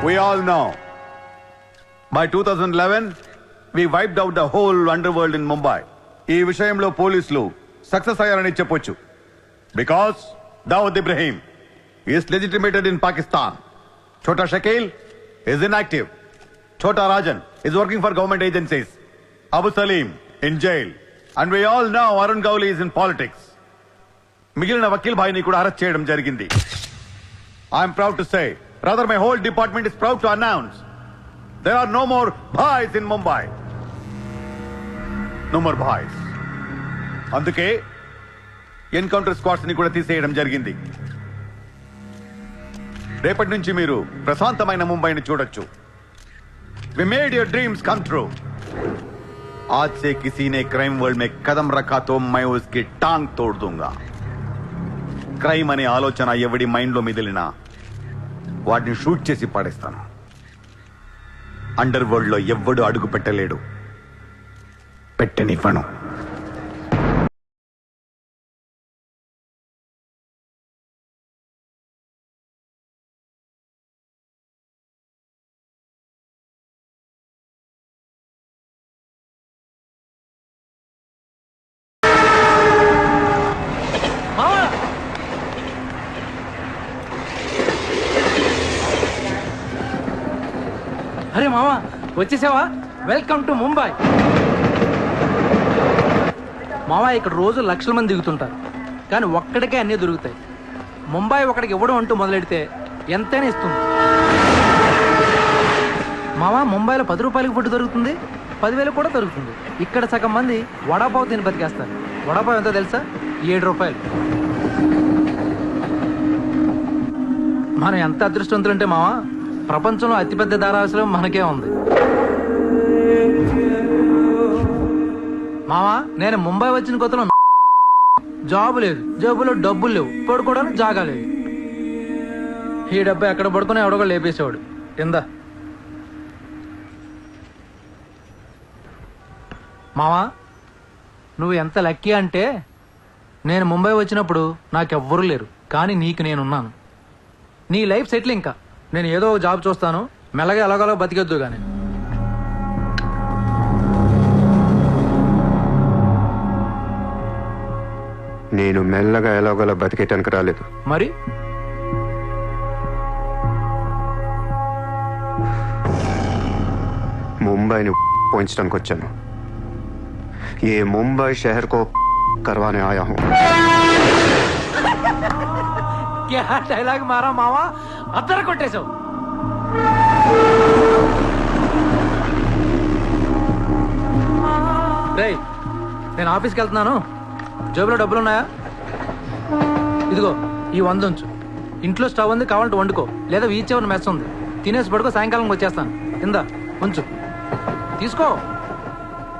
We all know. By 2011, we wiped out the whole underworld in Mumbai. ఈ విషయంలో పోలీసులు success అయ్యారని చెప్పొచ్చు. Because Dawood Ibrahim is legitimated in Pakistan. Chota Shakil is inactive. Chota Rajan is working for government agencies. Abu Salim in jail. And we all know Arun Gowli is in politics. మిగిలిన వకీల్ భాయ్ని కూడా arrest చేయడం జరిగింది. I'm proud to say, rather my whole department is proud to announce, there are no more bhais in Mumbai. No more bhais. అందుకే encounter squads ని కూడా తీసేయడం జరిగింది. రేపటి నుంచి మీరు ప్రశాంతమైన ముంబైని చూడొచ్చు. We made your dreams come true. आज से किसी ने क्राइम वर्ल्ड में कदम रखा तो मैं उसकी टांग तोड़ दूंगा. క్రైమ్ అనే ఆలోచన ఎవడి మైండ్ లో మిదిలినా వాటిని షూట్ చేసి పడేస్తాను. అండర్ వరల్డ్ లో ఎవ్వడు అడుగు పెట్టలేడు, పెట్టనివ్వను. అరే మామా వచ్చేసావా? Welcome to Mumbai. మావా ఇక్కడ రోజు లక్షల మంది దిగుతుంటారు, కానీ ఒక్కడికే అన్నీ దొరుకుతాయి. ముంబై ఒకడికి ఇవ్వడం అంటూ మొదలెడితే ఎంతైనా ఇస్తుంది. మావా ముంబైలో 10 రూపాయలకి ఫుడ్ దొరుకుతుంది, 10,000 కూడా దొరుకుతుంది. ఇక్కడ సగం మంది వడాపావు తిని బతికేస్తారు. వడాపావు ఎంతో తెలుసా? 7 రూపాయలు. మనం ఎంత అదృష్టవంతులంటే మావా, ప్రపంచంలో అతిపెద్ద ధారావాసం మనకే ఉంది. మావా నేను ముంబై వచ్చిన కొత్తలో జాబ్ లేదు, జేబులో డబ్బులు లేవు, పడుకోవడానికి జాగా లేదు. ఈ డబ్బు ఎక్కడ పడుకుని ఎవడో లేపేసేవాడు. కింద మావా నువ్వు ఎంత లక్కీ అంటే, నేను ముంబై వచ్చినప్పుడు నాకెవ్వరూ లేరు, కానీ నీకు నేనున్నాను. నీ లైఫ్ సెటిల్. ఇంకా నేను ఏదో ఒక జాబ్ చూస్తాను, మెల్లగా ఎలాగోలా బతికొద్దు. కానీ నేను మెల్లగా ఎలాగోలా బతికేటానికి రాలేదు. మరి ముంబైని పోయించడానికి వచ్చాను. ఏ ముంబై షహర్ కో करवाने आया हूँ. क्या డైలాగ్ మారా మావా, అద్దర కొట్టేశావు. రేయ్ నేను ఆఫీస్కి వెళ్తున్నాను, జేబులో డబ్బులు ఉన్నాయా? ఇదిగో ఈ 100 ఉంచు. ఇంట్లో స్టవ్ ఉంది, కావాలంటే వండుకో, లేదా వీచేవన్న మెస్ ఉంది, తినేసి పడుకో, సాయంకాలం వచ్చేస్తాను. కింద ఉంచు, తీసుకో.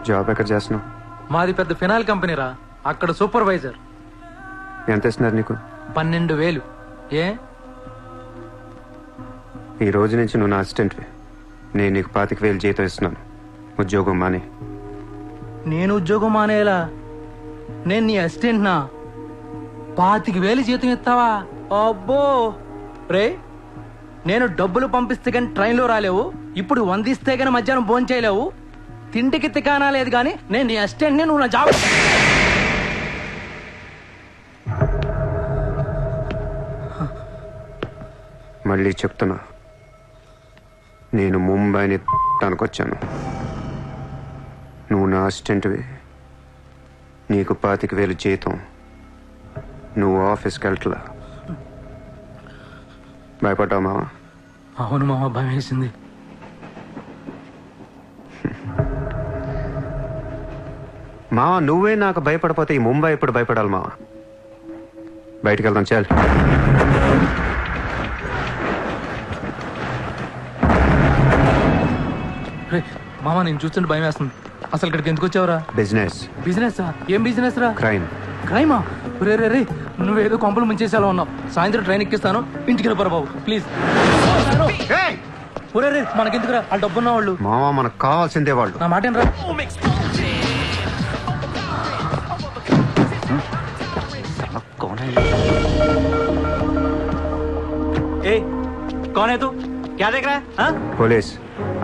జాబ్ ఎక్కడ చేస్తున్నావు? మాది పెద్ద ఫినాయిల్ కంపెనీ రా, అక్కడ సూపర్వైజర్. ఎంత ఇస్తున్నారు నీకు? 12,000. ఏ ఈ రోజు నుంచి నువ్వు నా అసిస్టెంట్వి. నేను నీకు 25,000 జీతం ఇస్తున్నాను. ఉద్యోగం మానే. నేను ఉద్యోగం మానేలా? నేను నీ అసిస్టెంట్ నా? 25,000 జీతం ఇస్తావా? అబ్బో రే, నేను డబ్బులు పంపిస్తే కానీ ట్రైన్లో రాలేవు, ఇప్పుడు 100 ఇస్తే కానీ మధ్యాహ్నం భోజనం చేయలేవు, తిండికి తికానా లేదు. కానీ నేను నీ అసిస్టెంట్ని, నువ్వు నా జాబ్. మళ్ళీ చెప్తున్నా, నేను ముంబైని వచ్చాను. నువ్వు నా అసిస్టెంట్వి, నీకు 25,000 జీతం, నువ్వు ఆఫీస్కి వెళ్ళట్లా. భయపడ్డావు మావా? అవును మామ, భయం వేసింది. మావా నువ్వే నాకు భయపడిపోతే ఈ ముంబై ఎప్పుడు భయపడాలి మావా? బయటికి వెళ్దాం చాలు. మామ నేను చూస్తుంటే భయం వేస్తుంది. అసలు ఇక్కడికి ఎందుకు వచ్చావురా? బిజినెస్. బిజినెస్? ఏం బిజినెస్ రా? క్రైమ్. క్రైమా? రే రే రే, నువ్వేదో కొంపలు ముంచేసేలా ఉన్నావు. సాయంత్రం ట్రైన్ ఎక్కిస్తాను, ఇంటికి వెళ్ళిపోరా బాబు ప్లీజ్. ఒరే రే, మనకెందుకురా, వాళ్ళు డబ్బున్న వాళ్ళు. మావా మనకు కావాల్సిందే వాళ్ళు. నా మాట ఏంట్రా? ए, कौन है तू? क्या देख रहा है हाँ? Police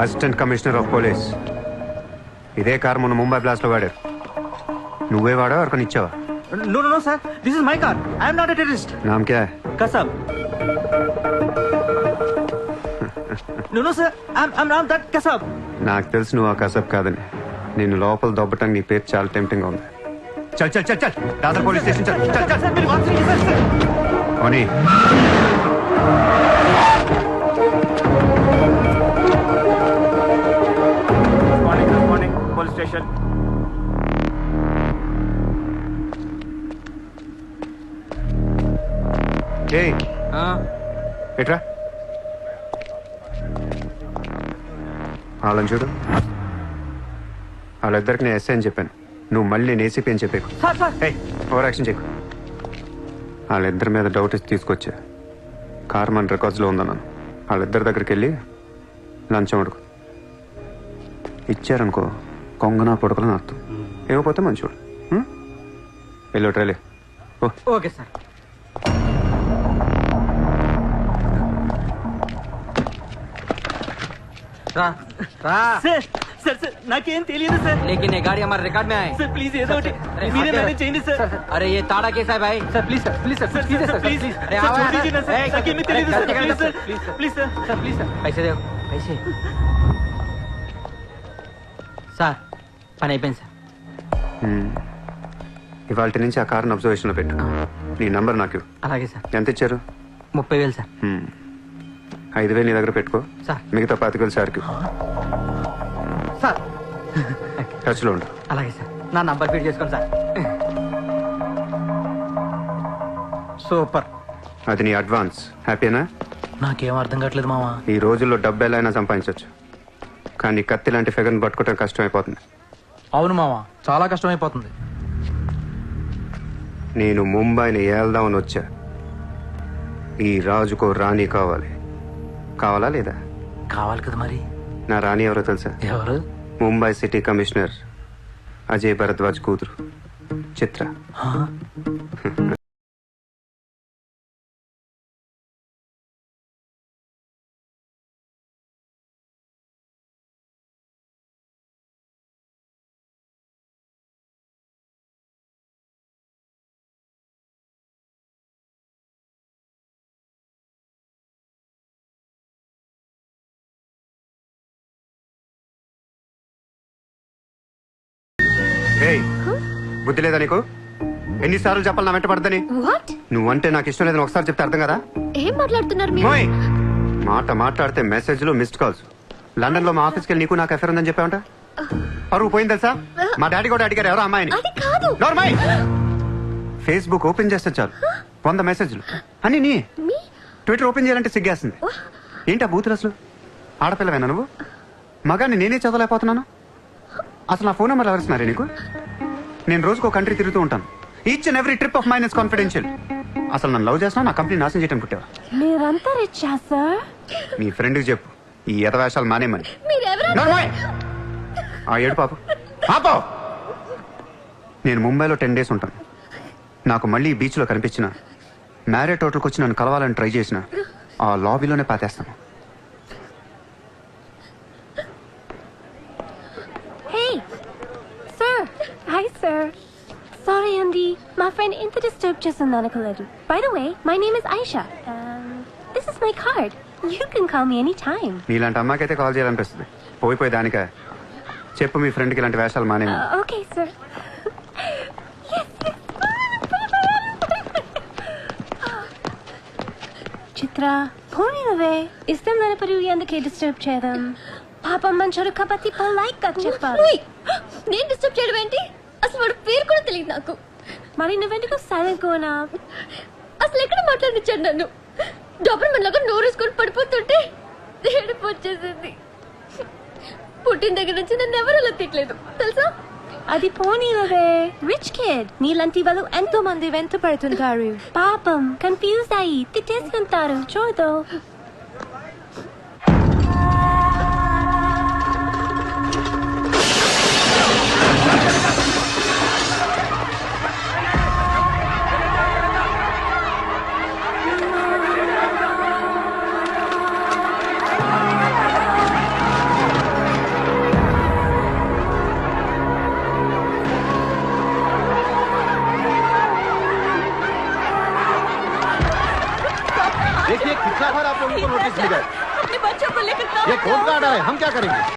assistant commissioner of police. ఇదే కార్ మొన్న ముంబై బ్లాస్ట్ లో వాడారు. నువ్వే వాడా ఎవరికని ఇచ్చావా? No no no sir, this is my car. I am not a terrorist. నామ్ క్యా high? Kasab. No no sir, I'm not that Kasab. నాకు తెలుసు నువ్వు ఆ కసబ్ కాదని. నిన్ను లోపల దొబ్బటానికి నీ పేరు చాలా టెంప్టింగ్ గా ఉంది. చల్ చల్ చల్ చల్ దాదర్ పోలీస్ స్టేషన్ చల్ చల్ చల్. Sir, मेरी बात सुनिए सर. ఓనీ Morning, police station. ఏయ్ ఎట్రా వాళ్ళని చూడు. వాళ్ళిద్దరికి నేను ఎస్ఐ అని చెప్పాను. నువ్వు మళ్ళీ నేను ఏసీపీ అని చెప్పేకు. ఏయ్ ఓవర్ యాక్షన్ చేయకు. వాళ్ళిద్దరి మీద డౌట్ ఇచ్చి తీసుకొచ్చా. కార్ మన రికార్డ్స్లో ఉందన్నాను. వాళ్ళిద్దరి దగ్గరికి వెళ్ళి లంచం అడుగు. ఇచ్చారనుకో కొంగనా పొడకలని అర్థం. ఏమైపోతే మంచోడు. వెళ్ళి ట్రైలే ఓ. Okay sir. రా రా సార్ సార్ సార్ నాకేం తెలియదు సార్. लेकिन ये गाड़ी हमारे रिकॉर्ड में आए. సార్ ప్లీజ్ ఏదో ఒకటి अरे మీరే हाँ, మేనేజ్ చేయండి సార్. अरे ये ताड़ा केस है भाई. Sir please sir please sir sir please sir please अरे సార్ आओ छोड़ यार. दीजिए ना ए, సార్. नाకేమీ తెలియదు अरे, సార్. गलती ప్లీజ్ कर sir please please sir. Sir please sir पैसे दे पैसे. సార్ పని అయిపోయింది సార్. ఇవాళ నుంచి ఆ కార్ని అబ్జర్వేషన్లో పెట్టు. నీ నంబర్ నాకు ఇవ్వు. అలాగే సార్. ఎంత ఇచ్చారు? 30,000 సార్. 5,000 నీ దగ్గర పెట్టుకో. సార్. మిగతా 25,000 సార్కి సార్ టచ్లో ఉండు. అలాగే సార్. నా నంబర్ ఫీడ్ చేసుకోండి సార్. సూపర్. అది నీ అడ్వాన్స్. హ్యాపీనా? నాకేం అర్థం కావట్లేదు మావా. ఈ రోజుల్లో డబ్బు ఎలా అయినా సంపాదించవచ్చు, కానీ కత్తి లాంటి ఫిగర్ని పట్టుకోవడం కష్టం అయిపోతుంది. అవును మావా, చాలా కష్టమైపోతుంది. నేను ముంబైని ఏల్దామని వచ్చా. ఈ రాజుకో రాణి కావాలి. కావాలా లేదా? కావాలి కదా మరి. నా రాణి ఎవరో తెలుసా? ఎవరు? ముంబై సిటీ కమిషనర్ అజయ్ భరద్వాజ్ కూతురు చిత్ర. హా? ఏయ్, బుద్ధి లేదా నీకు? ఎన్నిసార్లు చెప్పాలి నా వెంట పడదని? వాట్? నువ్వంటే నాకు ఇష్టం లేదని ఒకసారి చెప్తే అర్థం కదా? ఏం మాట్లాడుతున్నారు మీరు? మోయ్! మాట్లాడితే మెసేజ్లు మిస్డ్ కాల్స్. లండన్ లో మా ఆఫీస్కి వెళ్ళి నీకు నాకు ఎఫర్ ఉందని చెప్పావంట. పరువు పోయింది తెలుసా? మా డాడీ కూడా అడిగారు ఎవరో అమ్మాయిని. అది కాదు. నోర్మై! ఫేస్బుక్ ఓపెన్ చేస్తే చాలు 100 మెసేజ్లు అని. నీ మీ ట్విట్టర్ ఓపెన్ చేయాలంటే సిగ్గేస్తుంది. ఏంటా బూతులు అసలు? ఆడపిల్లవేనా నువ్వు? మగాన్ని నేనే చదవలేకపోతున్నాను. అసలు నా ఫోన్ నెంబర్ ఎవరిస్తున్నారే నీకు? నేను రోజుకో కంట్రీ తిరుగుతూ ఉంటాను. Each and every trip of mine is confidential. అసలు నన్ను లవ్ చేస్తున్నా, నా కంపెనీ నాశనం చేయడం పుట్టావా? మీరంతా రిచ్చా సార్? నీ ఫ్రెండ్కి చెప్పు ఈ ఎదవేషాలు మానేమని. మీరెవరు? నోర్మై! ఆ ఏడు పాపు పాపో. నేను ముంబైలో 10 days ఉంటాను. నాకు మళ్ళీ ఈ బీచ్లో కనిపించిన, మ్యారేట్ హోటల్కి వచ్చి నన్ను కలవాలని ట్రై చేసిన, ఆ లాబీలోనే పాతేస్తాను. Hey, sir. Hi, sir. Sorry, Andy. My friend ఇంత డిస్టర్బ్ చేసింది అనుకోలేదు. By the way, my name is Aisha. This is my card. You can call me anytime. నీలాంటి అమ్మాయికైతే కాల్ చేయాలనిపిస్తుంది. పోయిపోయి దానికా? చెప్పు మీ ఫ్రెండ్కి ఇలాంటి వేషాలు మానేమి. Okay, sir. చిత్ర పోనీవే. ఇష్టం లేనప్పుడు ఎందుకే డిస్టర్బ్ చేయడం? పాపం మంచోడు కాబట్టి పొలైట్ గా చెప్పాలి. నేను డిస్టర్బ్ చేయడం ఏంటి? అసలు వాడు పేరు కూడా తెలియదు నాకు. మరి నువ్వెందుకు సైలెంట్ కోనా? అసలు ఎక్కడ మాట్లాడించాడు నన్ను? డాబర్మన్ లాగా నోరేసుకొని పడిపోతుంటే ఏడుపు వచ్చేసింది. పుట్టిన దగ్గర నుంచి నన్ను ఎవరు అలా తిట్టలేదు తెలుసా? అది పోనీవే. రిచ్ కిడ్ నీలాంటి వాళ్ళు ఎంతో మంది వెంట పడుతుంటారు. పాపం కన్ఫ్యూజ్ అయ్యి తిట్టేసుకుంటారు. చూడు. ऑर्डर है हम क्या करेंगे